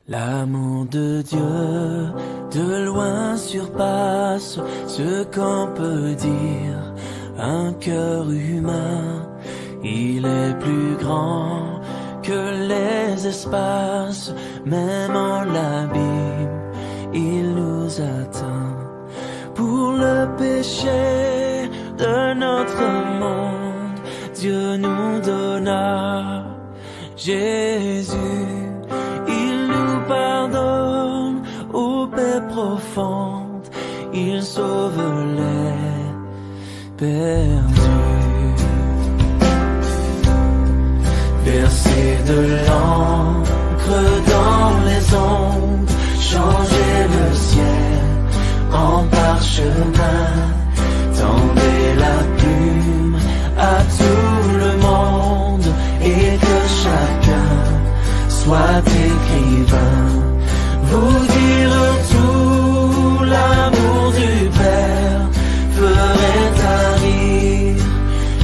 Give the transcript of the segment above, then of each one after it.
L'amour de Dieu de loin surpasse ce qu'on peut dire. Un cœur humain, il est plus grand que les espaces. Même en l'abîme, il nous atteint. Pour le péché de notre monde, Dieu nous donna Jésus. Il nous pardonne aux paix profondes, il sauve les perdus. Verser de l'encre dans les ondes, changer le ciel en parchemin, tendez la plume à tout le monde et que chacun soit écrivain. Vous dire tout l'amour du Père ferait tarir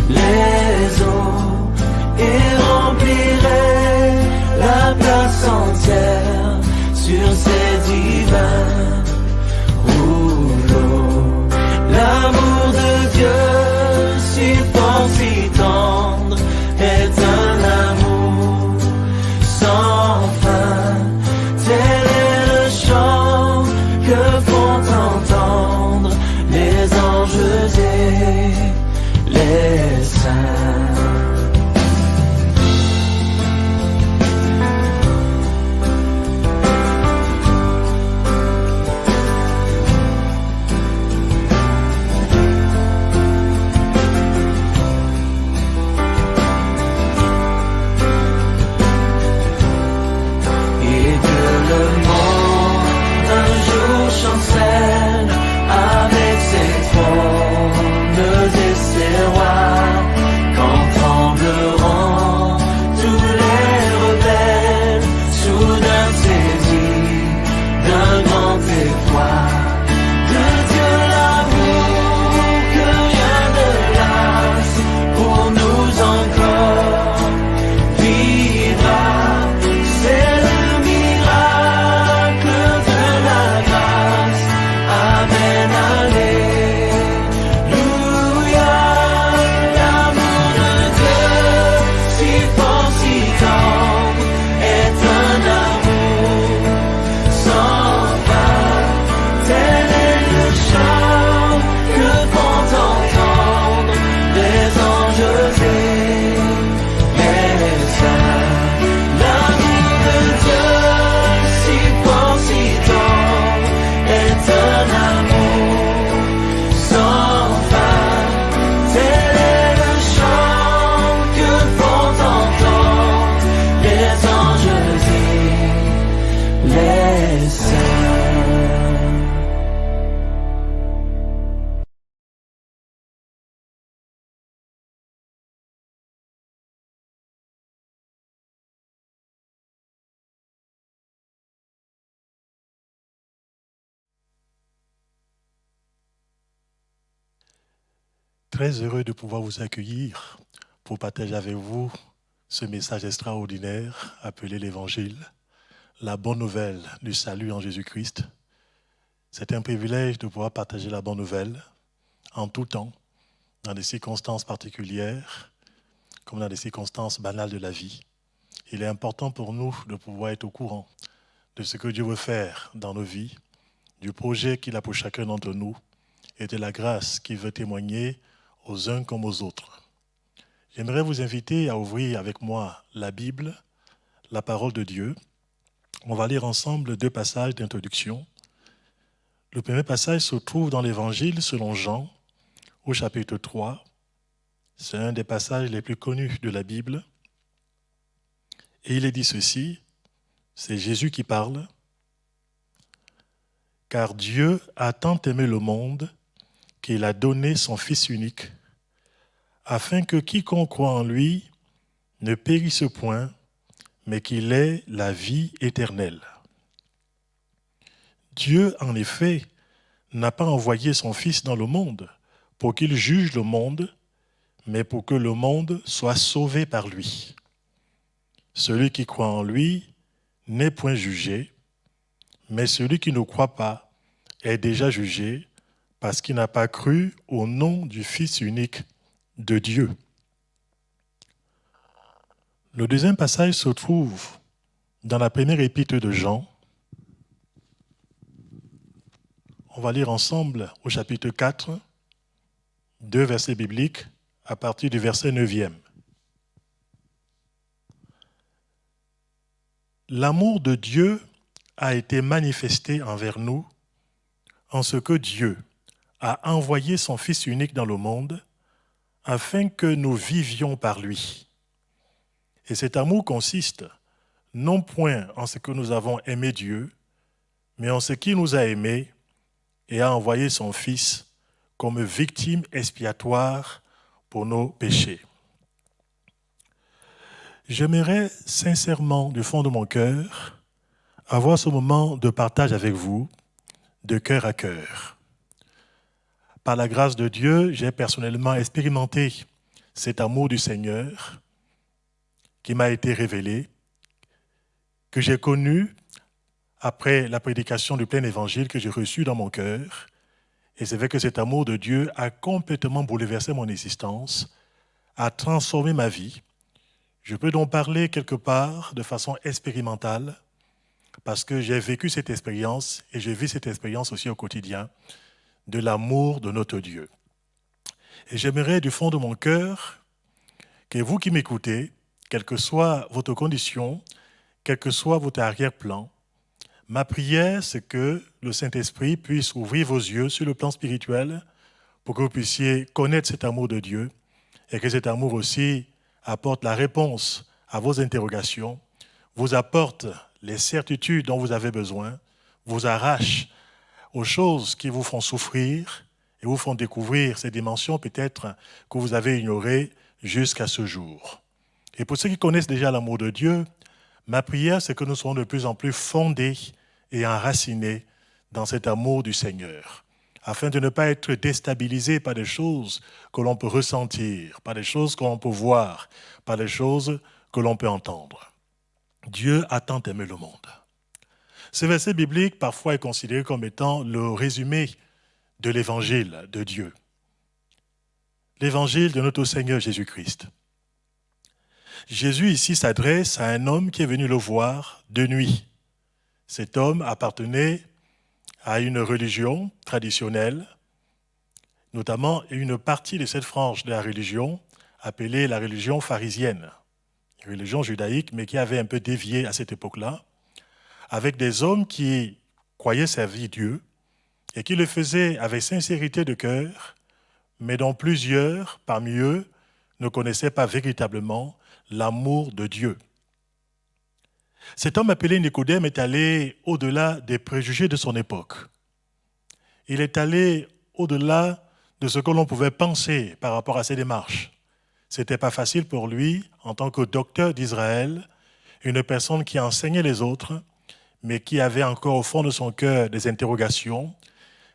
les eaux et remplirait la place entière sur ces divins. L'amour de Dieu, si fort, si tendre, est un amour sans fin. Tel est le chant que font entendre les anges et les saints. Chancelle avec ses trônes et ses rois, quand trembleront tous les rebelles, soudain saisis d'un grand effroi. De Dieu l'amour que rien ne lasse, pour nous encore vivra. C'est le miracle de la grâce. Amen, alléluia. L'amour de Dieu, si fort, si tendre, est un amour sans fin. Tel est le chant que font entendre les anges et les saints. L'amour de Dieu, si fort, si tendre, est un amour sans fin. Tel est le chant que font entendre les anges et les saints. Très heureux de pouvoir vous accueillir pour partager avec vous ce message extraordinaire appelé l'Évangile, la bonne nouvelle du salut en Jésus-Christ. C'est un privilège de pouvoir partager la bonne nouvelle en tout temps, dans des circonstances particulières, comme dans des circonstances banales de la vie. Il est important pour nous de pouvoir être au courant de ce que Dieu veut faire dans nos vies, du projet qu'il a pour chacun d'entre nous et de la grâce qu'il veut témoigner aux uns comme aux autres. J'aimerais vous inviter à ouvrir avec moi la Bible, la parole de Dieu. On va lire ensemble 2 passages d'introduction. Le premier passage se trouve dans l'Évangile selon Jean, au chapitre 3. C'est un des passages les plus connus de la Bible. Et il est dit ceci, c'est Jésus qui parle. « Car Dieu a tant aimé le monde qu'il a donné son Fils unique, afin que quiconque croit en lui ne périsse point, mais qu'il ait la vie éternelle. Dieu, en effet, n'a pas envoyé son Fils dans le monde pour qu'il juge le monde, mais pour que le monde soit sauvé par lui. Celui qui croit en lui n'est point jugé, mais celui qui ne croit pas est déjà jugé parce qu'il n'a pas cru au nom du Fils unique de Dieu. Le deuxième passage se trouve dans la première épître de Jean. On va lire ensemble au chapitre 4, 2 versets bibliques à partir du verset 9e. L'amour de Dieu a été manifesté envers nous en ce que Dieu a envoyé son Fils unique dans le monde afin que nous vivions par lui. Et cet amour consiste non point en ce que nous avons aimé Dieu, mais en ce qu'il nous a aimés et a envoyé son Fils comme victime expiatoire pour nos péchés. J'aimerais sincèrement, du fond de mon cœur, avoir ce moment de partage avec vous, de cœur à cœur. Par la grâce de Dieu, j'ai personnellement expérimenté cet amour du Seigneur qui m'a été révélé, que j'ai connu après la prédication du plein évangile que j'ai reçu dans mon cœur. Et c'est vrai que cet amour de Dieu a complètement bouleversé mon existence, a transformé ma vie. Je peux donc parler quelque part de façon expérimentale parce que j'ai vécu cette expérience et je vis cette expérience aussi au quotidien de l'amour de notre Dieu. Et j'aimerais du fond de mon cœur que vous qui m'écoutez, quelle que soit votre condition, quel que soit votre arrière-plan, ma prière, c'est que le Saint-Esprit puisse ouvrir vos yeux sur le plan spirituel pour que vous puissiez connaître cet amour de Dieu et que cet amour aussi apporte la réponse à vos interrogations, vous apporte les certitudes dont vous avez besoin, vous arrache aux choses qui vous font souffrir et vous font découvrir ces dimensions peut-être que vous avez ignorées jusqu'à ce jour. Et pour ceux qui connaissent déjà l'amour de Dieu, ma prière, c'est que nous soyons de plus en plus fondés et enracinés dans cet amour du Seigneur, afin de ne pas être déstabilisés par des choses que l'on peut ressentir, par des choses que l'on peut voir, par des choses que l'on peut entendre. Dieu a tant aimé le monde. Ce verset biblique, parfois, est considéré comme étant le résumé de l'évangile de Dieu. L'évangile de notre Seigneur Jésus-Christ. Jésus ici s'adresse à un homme qui est venu le voir de nuit. Cet homme appartenait à une religion traditionnelle, notamment une partie de cette frange de la religion appelée la religion pharisienne, une religion judaïque, mais qui avait un peu dévié à cette époque-là, avec des hommes qui croyaient servir Dieu et qui le faisaient avec sincérité de cœur, mais dont plusieurs, parmi eux, ne connaissaient pas véritablement l'amour de Dieu. Cet homme appelé Nicodème est allé au-delà des préjugés de son époque. Il est allé au-delà de ce que l'on pouvait penser par rapport à ses démarches. Ce n'était pas facile pour lui, en tant que docteur d'Israël, une personne qui enseignait les autres, mais qui avait encore au fond de son cœur des interrogations,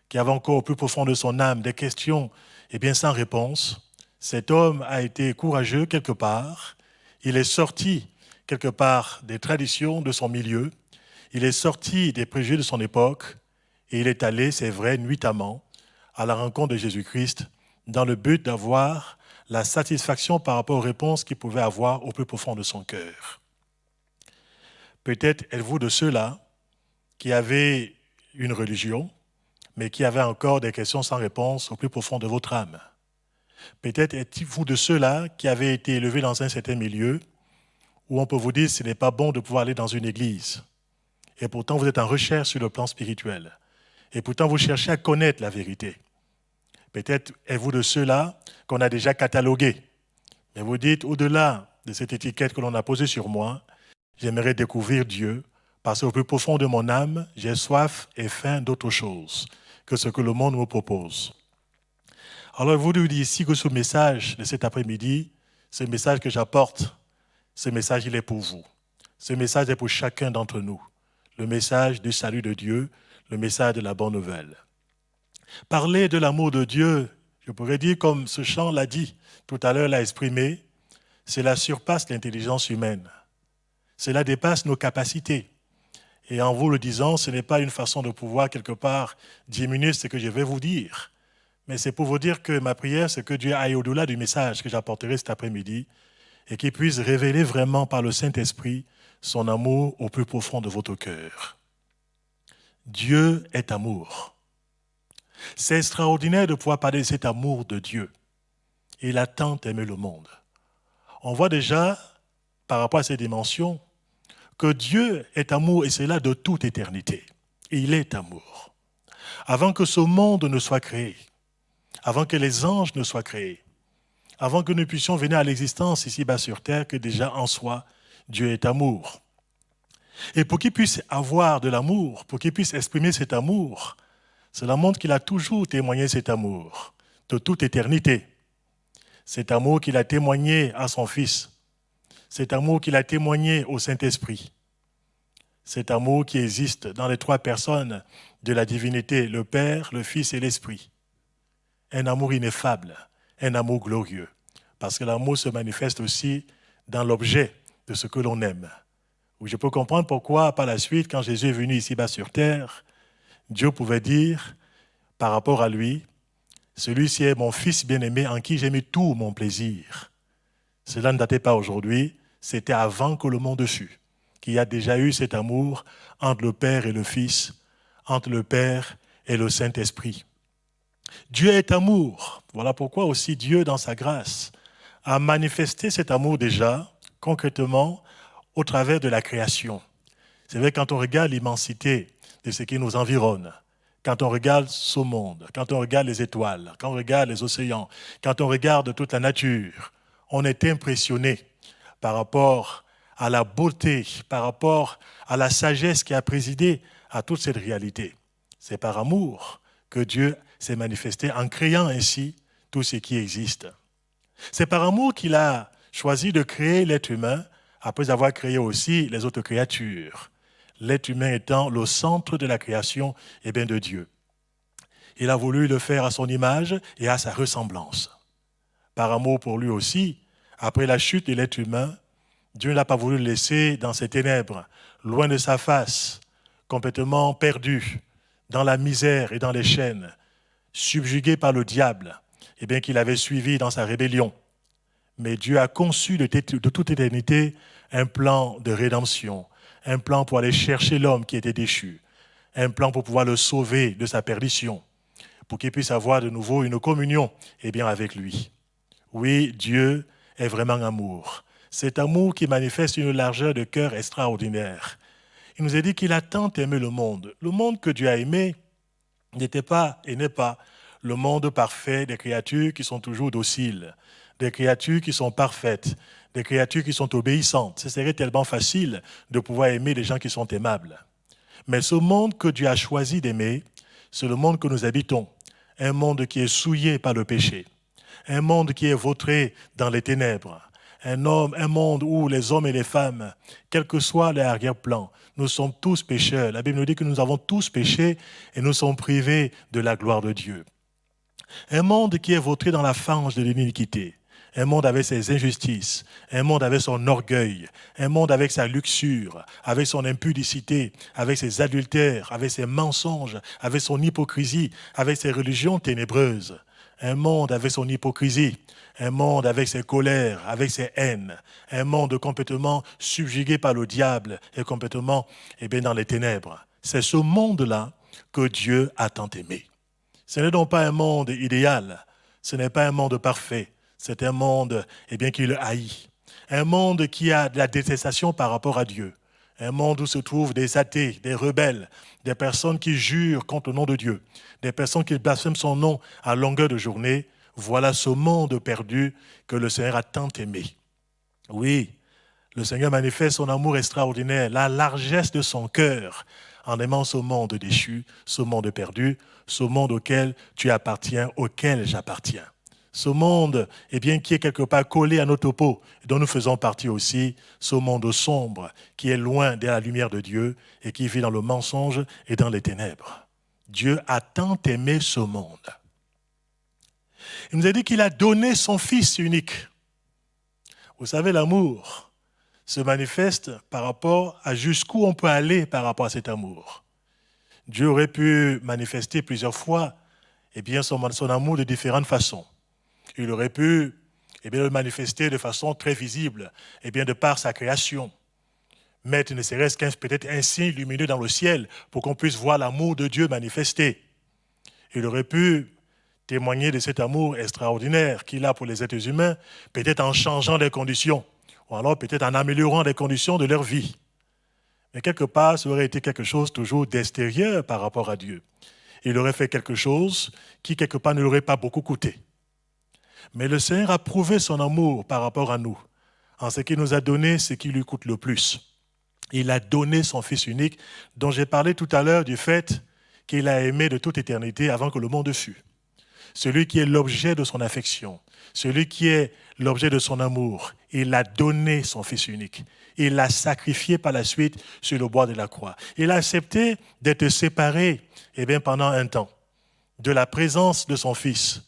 qui avait encore au plus profond de son âme des questions, et bien sans réponse. Cet homme a été courageux quelque part. Il est sorti quelque part des traditions de son milieu. Il est sorti des préjugés de son époque et il est allé, c'est vrai, nuitamment, à la rencontre de Jésus-Christ dans le but d'avoir la satisfaction par rapport aux réponses qu'il pouvait avoir au plus profond de son cœur. Peut-être êtes-vous de ceux-là qui avaient une religion, mais qui avaient encore des questions sans réponse au plus profond de votre âme. Peut-être êtes-vous de ceux-là qui avaient été élevés dans un certain milieu où on peut vous dire que ce n'est pas bon de pouvoir aller dans une église. Et pourtant, vous êtes en recherche sur le plan spirituel. Et pourtant, vous cherchez à connaître la vérité. Peut-être êtes-vous de ceux-là qu'on a déjà catalogués. Mais vous dites, au-delà de cette étiquette que l'on a posée sur moi, j'aimerais découvrir Dieu parce qu'au plus profond de mon âme, j'ai soif et faim d'autre chose que ce que le monde me propose. Alors, je vous dis ici que ce message de cet après-midi, ce message que j'apporte, ce message, il est pour vous. Ce message est pour chacun d'entre nous. Le message du salut de Dieu, le message de la bonne nouvelle. Parler de l'amour de Dieu, je pourrais dire comme ce chant l'a dit, tout à l'heure l'a exprimé, cela surpasse l'intelligence humaine. Cela dépasse nos capacités. Et en vous le disant, ce n'est pas une façon de pouvoir quelque part diminuer ce que je vais vous dire. Mais c'est pour vous dire que ma prière, c'est que Dieu aille au-delà du message que j'apporterai cet après-midi et qu'il puisse révéler vraiment par le Saint-Esprit son amour au plus profond de votre cœur. Dieu est amour. C'est extraordinaire de pouvoir parler de cet amour de Dieu. Il a tant aimé le monde. On voit déjà, par rapport à ces dimensions, que Dieu est amour et c'est là de toute éternité. Il est amour. Avant que ce monde ne soit créé, avant que les anges ne soient créés, avant que nous puissions venir à l'existence ici-bas sur terre, que déjà en soi, Dieu est amour. Et pour qu'il puisse avoir de l'amour, pour qu'il puisse exprimer cet amour, cela montre qu'il a toujours témoigné cet amour, de toute éternité. Cet amour qu'il a témoigné à son Fils, cet amour qu'il a témoigné au Saint-Esprit, cet amour qui existe dans les trois personnes de la divinité, le Père, le Fils et l'Esprit. Un amour ineffable, un amour glorieux, parce que l'amour se manifeste aussi dans l'objet de ce que l'on aime. Où je peux comprendre pourquoi, par la suite, quand Jésus est venu ici-bas sur terre, Dieu pouvait dire, par rapport à lui, « Celui-ci est mon Fils bien-aimé en qui j'ai mis tout mon plaisir. » Cela ne datait pas aujourd'hui, c'était avant que le monde fût, qu'il y a déjà eu cet amour entre le Père et le Fils, entre le Père et le Saint-Esprit. Dieu est amour. Voilà pourquoi aussi Dieu, dans sa grâce, a manifesté cet amour déjà, concrètement, au travers de la création. C'est vrai, quand on regarde l'immensité de ce qui nous environne, quand on regarde ce monde, quand on regarde les étoiles, quand on regarde les océans, quand on regarde toute la nature, on est impressionné par rapport à la beauté, par rapport à la sagesse qui a présidé à toute cette réalité. C'est par amour que Dieu s'est manifesté en créant ainsi tout ce qui existe. C'est par amour qu'il a choisi de créer l'être humain après avoir créé aussi les autres créatures. L'être humain étant le centre de la création de Dieu. Il a voulu le faire à son image et à sa ressemblance. Par amour pour lui aussi, après la chute de l'être humain, Dieu n'a pas voulu le laisser dans ses ténèbres, loin de sa face, complètement perdu, dans la misère et dans les chaînes, subjugué par le diable, qu'il avait suivi dans sa rébellion. Mais Dieu a conçu de toute éternité un plan de rédemption, un plan pour aller chercher l'homme qui était déchu, un plan pour pouvoir le sauver de sa perdition, pour qu'il puisse avoir de nouveau une communion avec lui. Oui, Dieu est vraiment amour. Cet amour qui manifeste une largeur de cœur extraordinaire. Il nous a dit qu'il a tant aimé le monde. Le monde que Dieu a aimé n'était pas et n'est pas le monde parfait des créatures qui sont toujours dociles, des créatures qui sont parfaites, des créatures qui sont obéissantes. Ce serait tellement facile de pouvoir aimer des gens qui sont aimables. Mais ce monde que Dieu a choisi d'aimer, c'est le monde que nous habitons. Un monde qui est souillé par le péché. Un monde qui est vautré dans les ténèbres. Un monde où les hommes et les femmes, quel que soit leur arrière-plan, nous sommes tous pécheurs. La Bible nous dit que nous avons tous péché et nous sommes privés de la gloire de Dieu. Un monde qui est vautré dans la fange de l'iniquité. Un monde avec ses injustices, un monde avec son orgueil, un monde avec sa luxure, avec son impudicité, avec ses adultères, avec ses mensonges, avec son hypocrisie, avec ses religions ténébreuses. Un monde avec son hypocrisie, un monde avec ses colères, avec ses haines, un monde complètement subjugué par le diable et complètement dans les ténèbres. C'est ce monde-là que Dieu a tant aimé. Ce n'est donc pas un monde idéal, ce n'est pas un monde parfait. C'est un monde qui le haït. Un monde qui a de la détestation par rapport à Dieu. Un monde où se trouvent des athées, des rebelles, des personnes qui jurent contre le nom de Dieu, des personnes qui blasphèment son nom à longueur de journée. Voilà ce monde perdu que le Seigneur a tant aimé. Oui, le Seigneur manifeste son amour extraordinaire, la largesse de son cœur, en aimant ce monde déchu, ce monde perdu, ce monde auquel tu appartiens, auquel j'appartiens. Ce monde qui est quelque part collé à notre peau, dont nous faisons partie aussi, ce monde sombre qui est loin de la lumière de Dieu et qui vit dans le mensonge et dans les ténèbres. Dieu a tant aimé ce monde. Il nous a dit qu'il a donné son Fils unique. Vous savez, l'amour, se manifeste par rapport à jusqu'où on peut aller par rapport à cet amour. Dieu aurait pu manifester plusieurs fois son amour de différentes façons. Il aurait pu le manifester de façon très visible de par sa création. Mettre ne serait-ce qu'un peut-être un signe lumineux dans le ciel pour qu'on puisse voir l'amour de Dieu manifesté. Il aurait pu témoigner de cet amour extraordinaire qu'il a pour les êtres humains, peut-être en changeant les conditions, ou alors peut-être en améliorant les conditions de leur vie. Mais quelque part, ça aurait été quelque chose toujours d'extérieur par rapport à Dieu. Il aurait fait quelque chose qui, quelque part, ne l'aurait pas beaucoup coûté. Mais le Seigneur a prouvé son amour par rapport à nous, en ce qu'il nous a donné ce qui lui coûte le plus. Il a donné son Fils unique, dont j'ai parlé tout à l'heure du fait qu'il a aimé de toute éternité avant que le monde fût. Celui qui est l'objet de son affection, celui qui est l'objet de son amour, il a donné son Fils unique. Il l'a sacrifié par la suite sur le bois de la croix. Il a accepté d'être séparé pendant un temps de la présence de son Fils.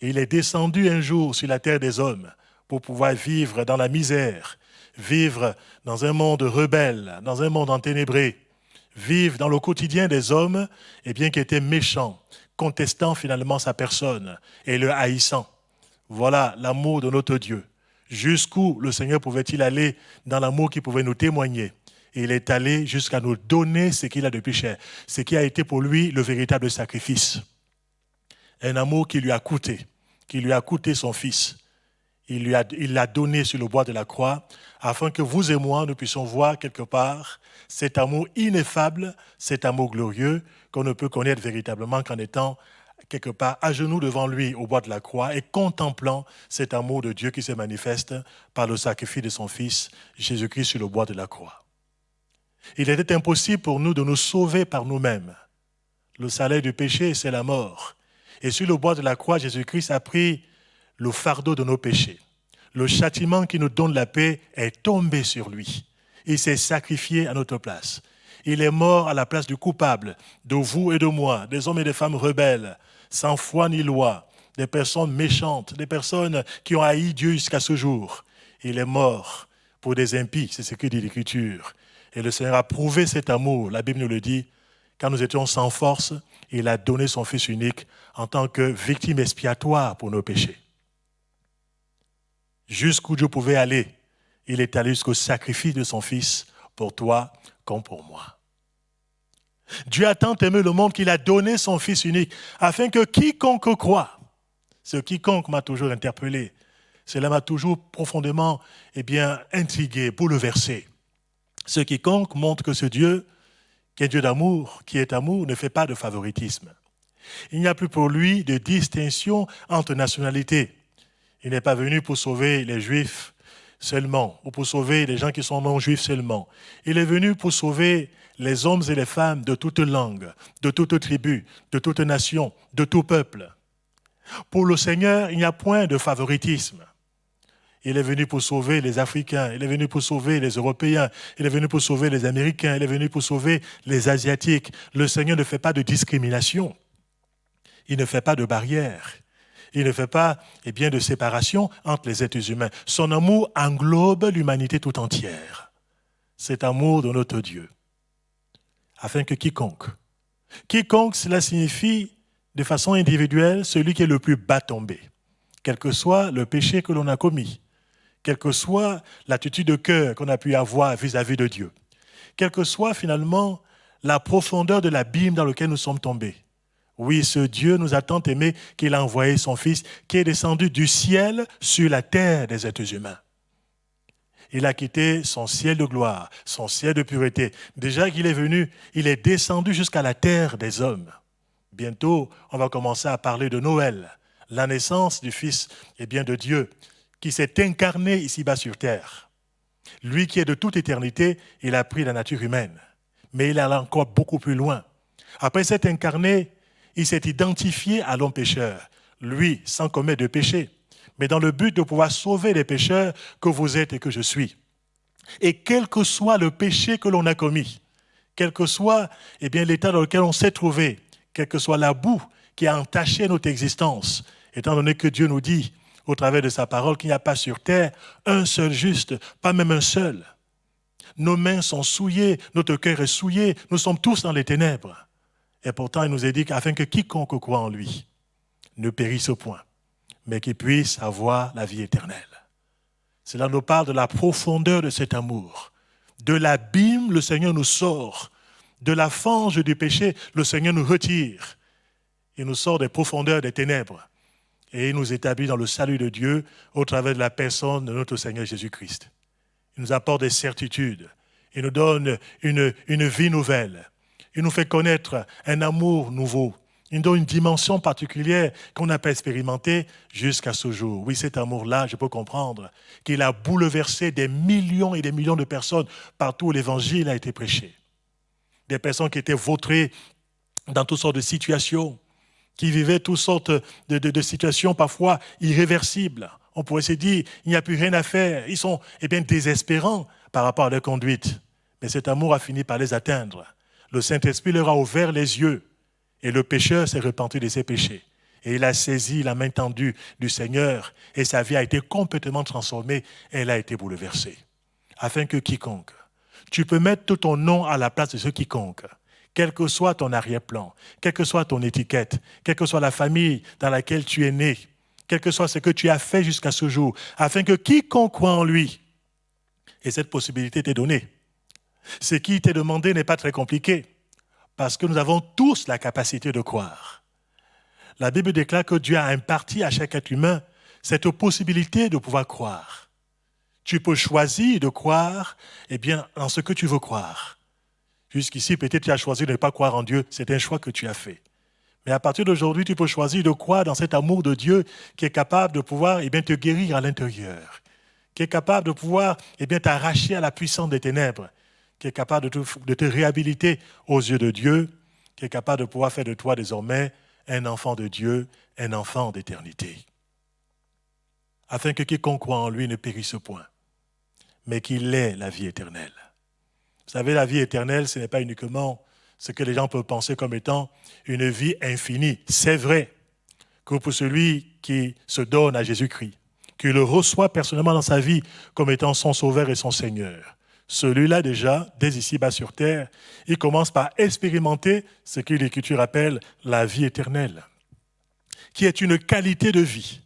Il est descendu un jour sur la terre des hommes pour pouvoir vivre dans la misère, vivre dans un monde rebelle, dans un monde enténébré, vivre dans le quotidien des hommes qui étaient méchants, contestant finalement sa personne et le haïssant. Voilà l'amour de notre Dieu. Jusqu'où le Seigneur pouvait-il aller dans l'amour qu'il pouvait nous témoigner? Et il est allé jusqu'à nous donner ce qu'il a de plus cher, ce qui a été pour lui le véritable sacrifice. Un amour qui lui a coûté son Fils. Il l'a donné sur le bois de la croix, afin que vous et moi, nous puissions voir quelque part cet amour ineffable, cet amour glorieux, qu'on ne peut connaître véritablement qu'en étant quelque part à genoux devant lui au bois de la croix et contemplant cet amour de Dieu qui se manifeste par le sacrifice de son Fils, Jésus-Christ, sur le bois de la croix. Il était impossible pour nous de nous sauver par nous-mêmes. Le salaire du péché, c'est la mort. Et sur le bois de la croix, Jésus-Christ a pris le fardeau de nos péchés. Le châtiment qui nous donne la paix est tombé sur lui. Il s'est sacrifié à notre place. Il est mort à la place du coupable, de vous et de moi, des hommes et des femmes rebelles, sans foi ni loi, des personnes méchantes, des personnes qui ont haï Dieu jusqu'à ce jour. Il est mort pour des impies, c'est ce que dit l'Écriture. Et le Seigneur a prouvé cet amour, la Bible nous le dit, quand nous étions sans force, il a donné son Fils unique en tant que victime expiatoire pour nos péchés. Jusqu'où Dieu pouvait aller, il est allé jusqu'au sacrifice de son Fils pour toi comme pour moi. Dieu a tant aimé le monde qu'il a donné son Fils unique afin que quiconque croit, ce quiconque m'a toujours interpellé, cela m'a toujours profondément intrigué, bouleversé. Ce quiconque montre que ce Dieu, qui est Dieu d'amour, qui est amour, ne fait pas de favoritisme. Il n'y a plus pour lui de distinction entre nationalités. Il n'est pas venu pour sauver les Juifs seulement, ou pour sauver les gens qui sont non-juifs seulement. Il est venu pour sauver les hommes et les femmes de toute langue, de toute tribu, de toute nation, de tout peuple. Pour le Seigneur, il n'y a point de favoritisme. Il est venu pour sauver les Africains, il est venu pour sauver les Européens, il est venu pour sauver les Américains, il est venu pour sauver les Asiatiques. Le Seigneur ne fait pas de discrimination. Il ne fait pas de barrière. Il ne fait pas de séparation entre les êtres humains. Son amour englobe l'humanité tout entière. Cet amour de notre Dieu. Afin que quiconque, cela signifie de façon individuelle celui qui est le plus bas tombé, quel que soit le péché que l'on a commis, quelle que soit l'attitude de cœur qu'on a pu avoir vis-à-vis de Dieu, quelle que soit finalement la profondeur de l'abîme dans lequel nous sommes tombés. Oui, ce Dieu nous a tant aimés qu'il a envoyé son Fils qui est descendu du ciel sur la terre des êtres humains. Il a quitté son ciel de gloire, son ciel de pureté. Déjà qu'il est venu, il est descendu jusqu'à la terre des hommes. Bientôt, on va commencer à parler de Noël, la naissance du Fils de Dieu, qui s'est incarné ici-bas sur terre. Lui qui est de toute éternité, il a pris la nature humaine. Mais il est allé encore beaucoup plus loin. Après s'être incarné, il s'est identifié à l'homme pécheur, lui sans commettre de péché, mais dans le but de pouvoir sauver les pécheurs que vous êtes et que je suis. Et quel que soit le péché que l'on a commis, quel que soit l'état dans lequel on s'est trouvé, quelle que soit la boue qui a entaché notre existence, étant donné que Dieu nous dit, au travers de sa parole, qu'il n'y a pas sur terre un seul juste, pas même un seul. Nos mains sont souillées, notre cœur est souillé, nous sommes tous dans les ténèbres. Et pourtant, il nous est dit qu'afin que quiconque croit en lui ne périsse point, mais qu'il puisse avoir la vie éternelle. Cela nous parle de la profondeur de cet amour. De l'abîme, le Seigneur nous sort. De la fange du péché, le Seigneur nous retire. Il nous sort des profondeurs des ténèbres. Et il nous établit dans le salut de Dieu au travers de la personne de notre Seigneur Jésus-Christ. Il nous apporte des certitudes. Il nous donne une vie nouvelle. Il nous fait connaître un amour nouveau. Il nous donne une dimension particulière qu'on n'a pas expérimentée jusqu'à ce jour. Oui, cet amour-là, je peux comprendre qu'il a bouleversé des millions et des millions de personnes partout où l'Évangile a été prêché. Des personnes qui étaient vautrées dans toutes sortes de situations, qui vivaient toutes sortes de situations parfois irréversibles. On pourrait se dire, il n'y a plus rien à faire. Ils sont désespérants par rapport à leur conduite. Mais cet amour a fini par les atteindre. Le Saint-Esprit leur a ouvert les yeux et le pécheur s'est repenti de ses péchés. Et il a saisi la main tendue du Seigneur et sa vie a été complètement transformée et elle a été bouleversée. Afin que quiconque, tu peux mettre tout ton nom à la place de ce quiconque, quel que soit ton arrière-plan, quelle que soit ton étiquette, quelle que soit la famille dans laquelle tu es né, quel que soit ce que tu as fait jusqu'à ce jour, afin que quiconque croit en lui, et cette possibilité t'est donnée. Ce qui t'est demandé n'est pas très compliqué, parce que nous avons tous la capacité de croire. La Bible déclare que Dieu a imparti à chaque être humain cette possibilité de pouvoir croire. Tu peux choisir de croire en ce que tu veux croire. Jusqu'ici, peut-être tu as choisi de ne pas croire en Dieu, c'est un choix que tu as fait. Mais à partir d'aujourd'hui, tu peux choisir de croire dans cet amour de Dieu qui est capable de pouvoir te guérir à l'intérieur, qui est capable de pouvoir t'arracher à la puissance des ténèbres, qui est capable de te réhabiliter aux yeux de Dieu, qui est capable de pouvoir faire de toi désormais un enfant de Dieu, un enfant d'éternité. Afin que quiconque croit en lui ne périsse point, mais qu'il ait la vie éternelle. Vous savez, la vie éternelle, ce n'est pas uniquement ce que les gens peuvent penser comme étant une vie infinie. C'est vrai que pour celui qui se donne à Jésus-Christ, qui le reçoit personnellement dans sa vie comme étant son sauveur et son Seigneur, celui-là déjà, dès ici-bas sur terre, il commence par expérimenter ce que l'Écriture appelle la vie éternelle, qui est une qualité de vie.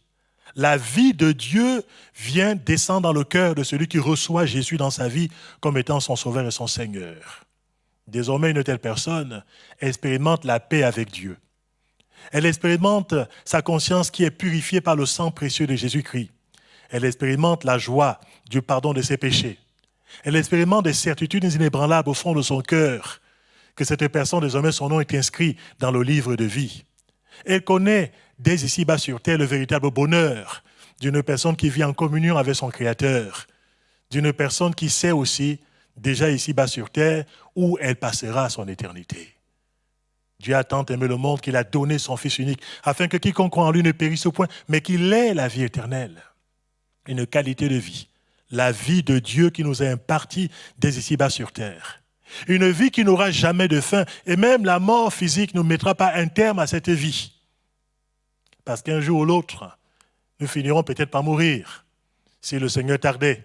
La vie de Dieu vient descendre dans le cœur de celui qui reçoit Jésus dans sa vie comme étant son sauveur et son Seigneur. Désormais, une telle personne expérimente la paix avec Dieu. Elle expérimente sa conscience qui est purifiée par le sang précieux de Jésus-Christ. Elle expérimente la joie du pardon de ses péchés. Elle expérimente des certitudes inébranlables au fond de son cœur, que cette personne, désormais, son nom est inscrit dans le livre de vie. Elle connaît, dès ici-bas sur terre, le véritable bonheur d'une personne qui vit en communion avec son Créateur, d'une personne qui sait aussi, déjà ici-bas sur terre, où elle passera son éternité. Dieu a tant aimé le monde qu'il a donné son Fils unique, afin que quiconque croit en lui ne périsse point, mais qu'il ait la vie éternelle, une qualité de vie, la vie de Dieu qui nous a impartie dès ici-bas sur terre. Une vie qui n'aura jamais de fin, et même la mort physique ne mettra pas un terme à cette vie. Parce qu'un jour ou l'autre, nous finirons peut-être par mourir, si le Seigneur tardait.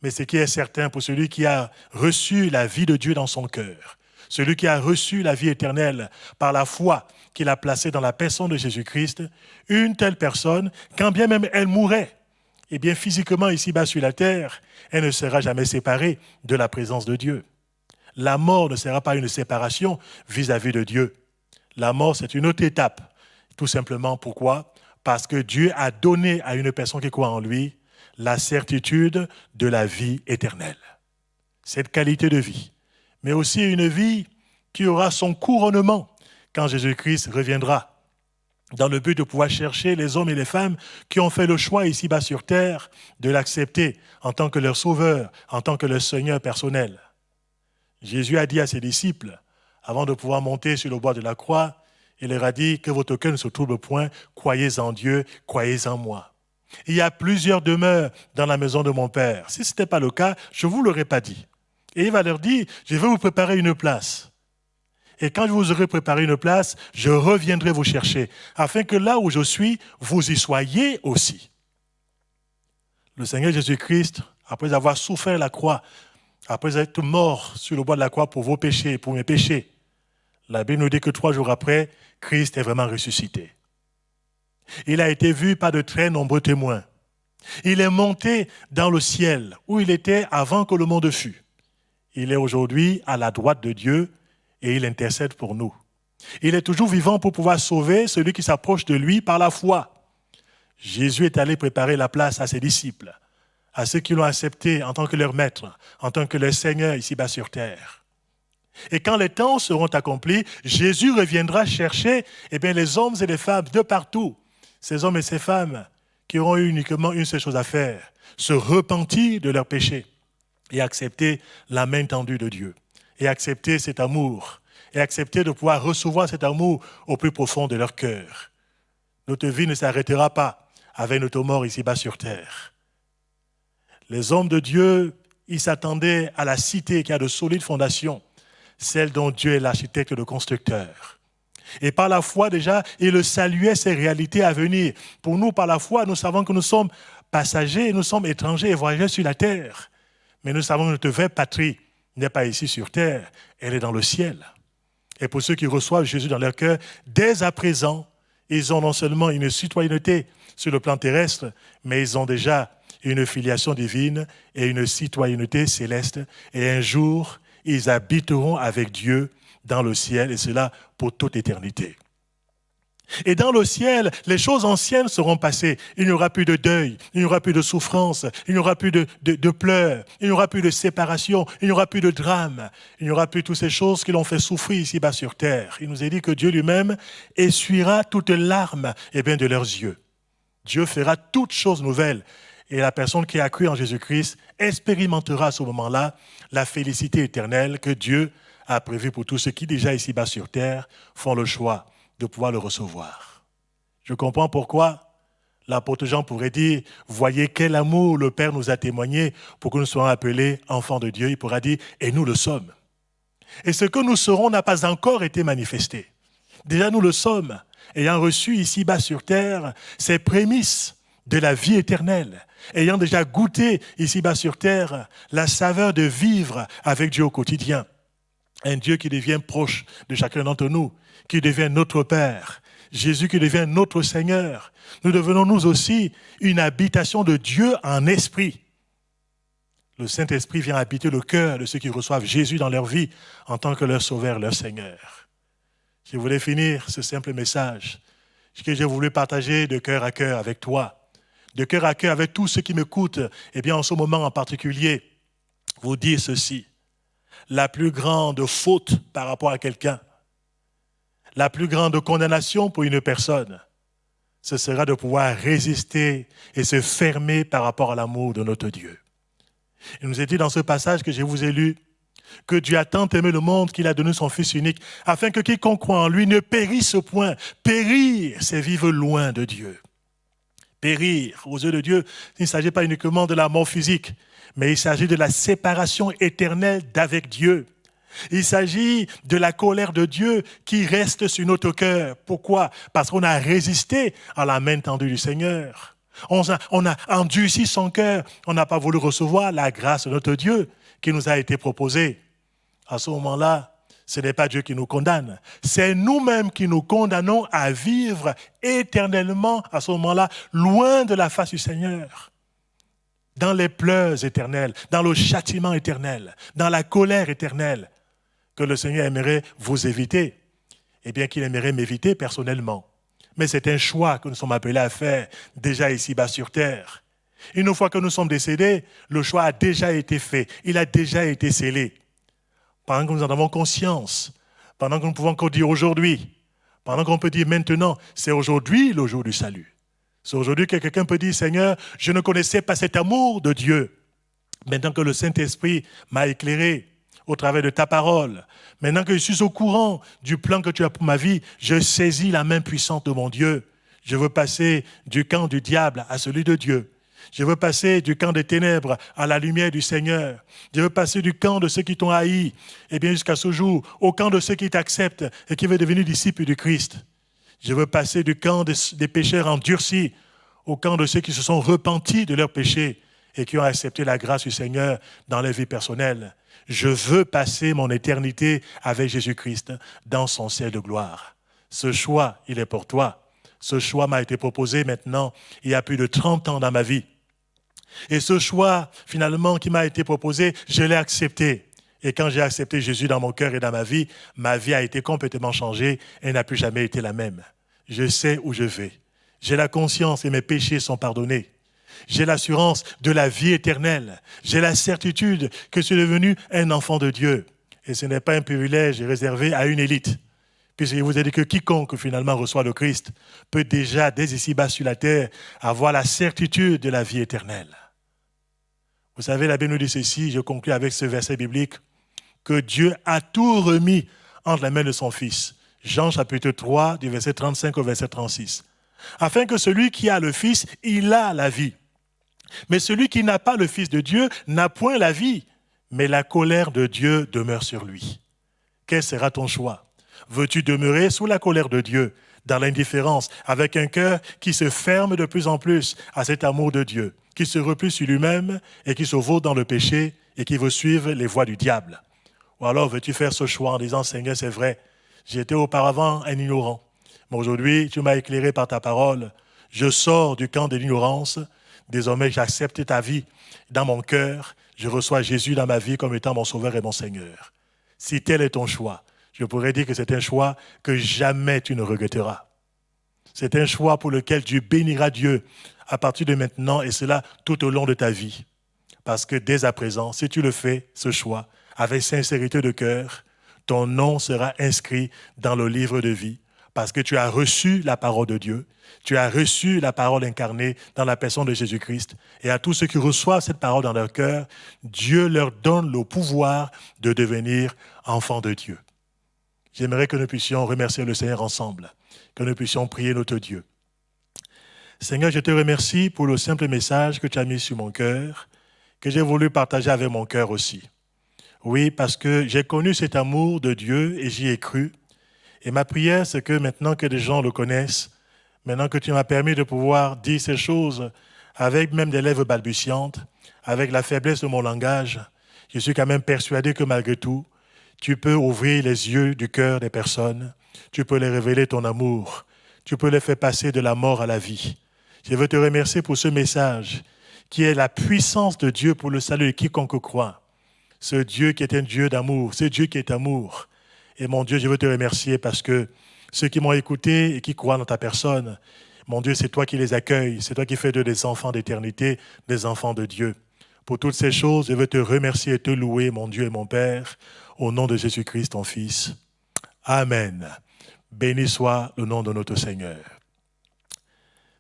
Mais ce qui est certain pour celui qui a reçu la vie de Dieu dans son cœur, celui qui a reçu la vie éternelle par la foi qu'il a placée dans la personne de Jésus-Christ, une telle personne, quand bien même elle mourrait, physiquement ici-bas sur la terre, elle ne sera jamais séparée de la présence de Dieu. La mort ne sera pas une séparation vis-à-vis de Dieu. La mort, c'est une autre étape. Tout simplement, pourquoi? Parce que Dieu a donné à une personne qui croit en lui la certitude de la vie éternelle. Cette qualité de vie, mais aussi une vie qui aura son couronnement quand Jésus-Christ reviendra, dans le but de pouvoir chercher les hommes et les femmes qui ont fait le choix ici-bas sur terre de l'accepter en tant que leur sauveur, en tant que leur Seigneur personnel. Jésus a dit à ses disciples, avant de pouvoir monter sur le bois de la croix, il leur a dit que votre cœur ne se trouble point, croyez en Dieu, croyez en moi. Il y a plusieurs demeures dans la maison de mon Père. Si ce n'était pas le cas, je ne vous l'aurais pas dit. Et il va leur dire, je vais vous préparer une place. Et quand je vous aurai préparé une place, je reviendrai vous chercher, afin que là où je suis, vous y soyez aussi. Le Seigneur Jésus-Christ, après avoir souffert la croix, après être mort sur le bois de la croix pour vos péchés, pour mes péchés, la Bible nous dit que 3 jours après, Christ est vraiment ressuscité. Il a été vu par de très nombreux témoins. Il est monté dans le ciel, où il était avant que le monde fût. Il est aujourd'hui à la droite de Dieu et il intercède pour nous. Il est toujours vivant pour pouvoir sauver celui qui s'approche de lui par la foi. Jésus est allé préparer la place à ses disciples, à ceux qui l'ont accepté en tant que leur maître, en tant que leur Seigneur ici-bas sur terre. Et quand les temps seront accomplis, Jésus reviendra chercher les hommes et les femmes de partout, ces hommes et ces femmes qui auront eu uniquement une seule chose à faire, se repentir de leurs péchés et accepter la main tendue de Dieu, et accepter cet amour, et accepter de pouvoir recevoir cet amour au plus profond de leur cœur. Notre vie ne s'arrêtera pas avec notre mort ici-bas sur terre. Les hommes de Dieu, ils s'attendaient à la cité qui a de solides fondations, celle dont Dieu est l'architecte et le constructeur. Et par la foi déjà, ils saluaient ces réalités à venir. Pour nous, par la foi, nous savons que nous sommes passagers, nous sommes étrangers et voyageurs sur la terre. Mais nous savons que notre vraie patrie n'est pas ici sur terre, elle est dans le ciel. Et pour ceux qui reçoivent Jésus dans leur cœur, dès à présent, ils ont non seulement une citoyenneté sur le plan terrestre, mais ils ont déjà une filiation divine et une citoyenneté céleste. Et un jour, ils habiteront avec Dieu dans le ciel, et cela pour toute éternité. Et dans le ciel, les choses anciennes seront passées. Il n'y aura plus de deuil, il n'y aura plus de souffrance, il n'y aura plus de pleurs, il n'y aura plus de séparation, il n'y aura plus de drame, il n'y aura plus toutes ces choses qui l'ont fait souffrir ici-bas sur terre. Il nous est dit que Dieu lui-même essuiera toutes larmes de leurs yeux. Dieu fera toutes choses nouvelles. Et la personne qui a cru en Jésus-Christ expérimentera à ce moment-là la félicité éternelle que Dieu a prévue pour tous ceux qui déjà ici-bas sur terre font le choix de pouvoir le recevoir. Je comprends pourquoi l'apôtre Jean pourrait dire « Voyez quel amour le Père nous a témoigné pour que nous soyons appelés enfants de Dieu. » Il pourra dire « Et nous le sommes. » Et ce que nous serons n'a pas encore été manifesté. Déjà nous le sommes, ayant reçu ici-bas sur terre ces prémices de la vie éternelle, ayant déjà goûté ici-bas sur terre la saveur de vivre avec Dieu au quotidien. Un Dieu qui devient proche de chacun d'entre nous, qui devient notre Père, Jésus qui devient notre Seigneur. Nous devenons nous aussi une habitation de Dieu en esprit. Le Saint-Esprit vient habiter le cœur de ceux qui reçoivent Jésus dans leur vie en tant que leur Sauveur, leur Seigneur. Je voulais finir ce simple message que j'ai voulu partager de cœur à cœur avec toi, de cœur à cœur avec tous ceux qui m'écoutent, en ce moment en particulier, vous dire ceci. La plus grande faute par rapport à quelqu'un, la plus grande condamnation pour une personne, ce sera de pouvoir résister et se fermer par rapport à l'amour de notre Dieu. Il nous est dit dans ce passage que je vous ai lu que Dieu a tant aimé le monde qu'il a donné son Fils unique afin que quiconque croit en lui ne périsse point. Périr, c'est vivre loin de Dieu. Périr, aux yeux de Dieu, il ne s'agit pas uniquement de la mort physique, mais il s'agit de la séparation éternelle d'avec Dieu. Il s'agit de la colère de Dieu qui reste sur notre cœur. Pourquoi? Parce qu'on a résisté à la main tendue du Seigneur. On a endurci son cœur. On n'a pas voulu recevoir la grâce de notre Dieu qui nous a été proposée. À ce moment-là, ce n'est pas Dieu qui nous condamne. C'est nous-mêmes qui nous condamnons à vivre éternellement, à ce moment-là, loin de la face du Seigneur. Dans les pleurs éternels, dans le châtiment éternel, dans la colère éternelle, que le Seigneur aimerait vous éviter, et bien qu'il aimerait m'éviter personnellement. Mais c'est un choix que nous sommes appelés à faire déjà ici-bas sur terre. Une fois que nous sommes décédés, le choix a déjà été fait, il a déjà été scellé. Pendant que nous en avons conscience, pendant que nous pouvons encore dire aujourd'hui, pendant qu'on peut dire maintenant, c'est aujourd'hui le jour du salut. C'est aujourd'hui que quelqu'un peut dire, Seigneur, je ne connaissais pas cet amour de Dieu. Maintenant que le Saint-Esprit m'a éclairé au travers de ta parole, maintenant que je suis au courant du plan que tu as pour ma vie, je saisis la main puissante de mon Dieu. Je veux passer du camp du diable à celui de Dieu. Je veux passer du camp des ténèbres à la lumière du Seigneur. Je veux passer du camp de ceux qui t'ont haï, et bien jusqu'à ce jour, au camp de ceux qui t'acceptent et qui veulent devenir disciples du Christ. Je veux passer du camp des pécheurs endurcis au camp de ceux qui se sont repentis de leurs péchés et qui ont accepté la grâce du Seigneur dans leur vie personnelle. Je veux passer mon éternité avec Jésus-Christ dans son ciel de gloire. Ce choix, il est pour toi. Ce choix m'a été proposé maintenant, il y a plus de 30 ans dans ma vie. Et ce choix, finalement, qui m'a été proposé, je l'ai accepté. Et quand j'ai accepté Jésus dans mon cœur et dans ma vie a été complètement changée et n'a plus jamais été la même. Je sais où je vais. J'ai la conscience et mes péchés sont pardonnés. J'ai l'assurance de la vie éternelle. J'ai la certitude que je suis devenu un enfant de Dieu. Et ce n'est pas un privilège réservé à une élite. Puisqu'il vous a dit que quiconque finalement reçoit le Christ peut déjà, dès ici-bas sur la terre, avoir la certitude de la vie éternelle. Vous savez, la Bible nous dit ceci, je conclue avec ce verset biblique, que Dieu a tout remis entre les mains de son Fils. Jean chapitre 3, du verset 35 au verset 36. Afin que celui qui a le Fils, il a la vie. Mais celui qui n'a pas le Fils de Dieu n'a point la vie, mais la colère de Dieu demeure sur lui. Quel sera ton choix? Veux-tu demeurer sous la colère de Dieu, dans l'indifférence, avec un cœur qui se ferme de plus en plus à cet amour de Dieu, qui se replie sur lui-même et qui se vaut dans le péché et qui veut suivre les voies du diable? Ou alors veux-tu faire ce choix en disant, Seigneur, c'est vrai, j'étais auparavant un ignorant, mais aujourd'hui, tu m'as éclairé par ta parole, je sors du camp de l'ignorance, désormais j'accepte ta vie dans mon cœur, je reçois Jésus dans ma vie comme étant mon sauveur et mon Seigneur. Si tel est ton choix, je pourrais dire que c'est un choix que jamais tu ne regretteras. C'est un choix pour lequel tu béniras Dieu à partir de maintenant et cela tout au long de ta vie. Parce que dès à présent, si tu le fais, ce choix, avec sincérité de cœur, ton nom sera inscrit dans le livre de vie. Parce que tu as reçu la parole de Dieu, tu as reçu la parole incarnée dans la personne de Jésus-Christ. Et à tous ceux qui reçoivent cette parole dans leur cœur, Dieu leur donne le pouvoir de devenir enfants de Dieu. J'aimerais que nous puissions remercier le Seigneur ensemble, que nous puissions prier notre Dieu. Seigneur, je te remercie pour le simple message que tu as mis sur mon cœur, que j'ai voulu partager avec mon cœur aussi. Oui, parce que j'ai connu cet amour de Dieu et j'y ai cru. Et ma prière, c'est que maintenant que des gens le connaissent, maintenant que tu m'as permis de pouvoir dire ces choses avec même des lèvres balbutiantes, avec la faiblesse de mon langage, je suis quand même persuadé que malgré tout, tu peux ouvrir les yeux du cœur des personnes, tu peux les révéler ton amour, tu peux les faire passer de la mort à la vie. Je veux te remercier pour ce message qui est la puissance de Dieu pour le salut de quiconque croit. Ce Dieu qui est un Dieu d'amour, ce Dieu qui est amour. Et mon Dieu, je veux te remercier parce que ceux qui m'ont écouté et qui croient dans ta personne, mon Dieu, c'est toi qui les accueilles, c'est toi qui fais d'eux des enfants d'éternité, des enfants de Dieu. Pour toutes ces choses, je veux te remercier et te louer, mon Dieu et mon Père, au nom de Jésus-Christ, ton Fils. Amen. Béni soit le nom de notre Seigneur.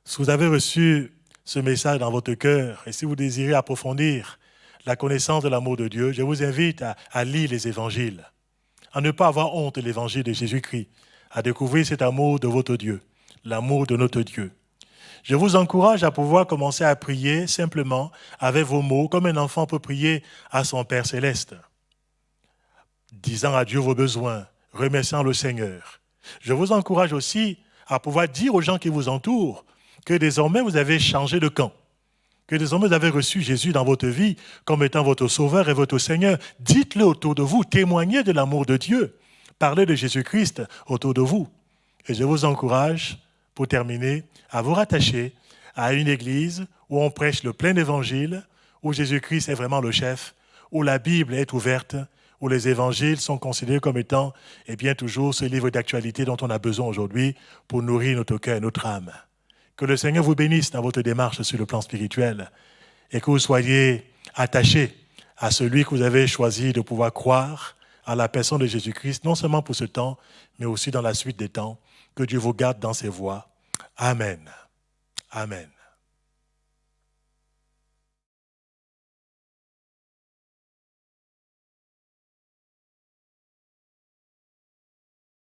Si vous avez reçu ce message dans votre cœur et si vous désirez approfondir la connaissance de l'amour de Dieu, je vous invite à lire les évangiles, à ne pas avoir honte de l'évangile de Jésus-Christ, à découvrir cet amour de votre Dieu, l'amour de notre Dieu. Je vous encourage à pouvoir commencer à prier simplement avec vos mots, comme un enfant peut prier à son Père céleste, disant à Dieu vos besoins, remerciant le Seigneur. Je vous encourage aussi à pouvoir dire aux gens qui vous entourent que désormais vous avez changé de camp, que désormais vous avez reçu Jésus dans votre vie comme étant votre Sauveur et votre Seigneur. Dites-le autour de vous, témoignez de l'amour de Dieu, parlez de Jésus-Christ autour de vous. Et je vous encourage, pour terminer, à vous rattacher à une église où on prêche le plein évangile, où Jésus-Christ est vraiment le chef, où la Bible est ouverte, où les évangiles sont considérés comme étant, eh bien, toujours ce livre d'actualité dont on a besoin aujourd'hui pour nourrir notre cœur et notre âme. Que le Seigneur vous bénisse dans votre démarche sur le plan spirituel et que vous soyez attachés à celui que vous avez choisi de pouvoir croire, à la personne de Jésus-Christ, non seulement pour ce temps, mais aussi dans la suite des temps. Que Dieu vous garde dans ses voies. Amen. Amen.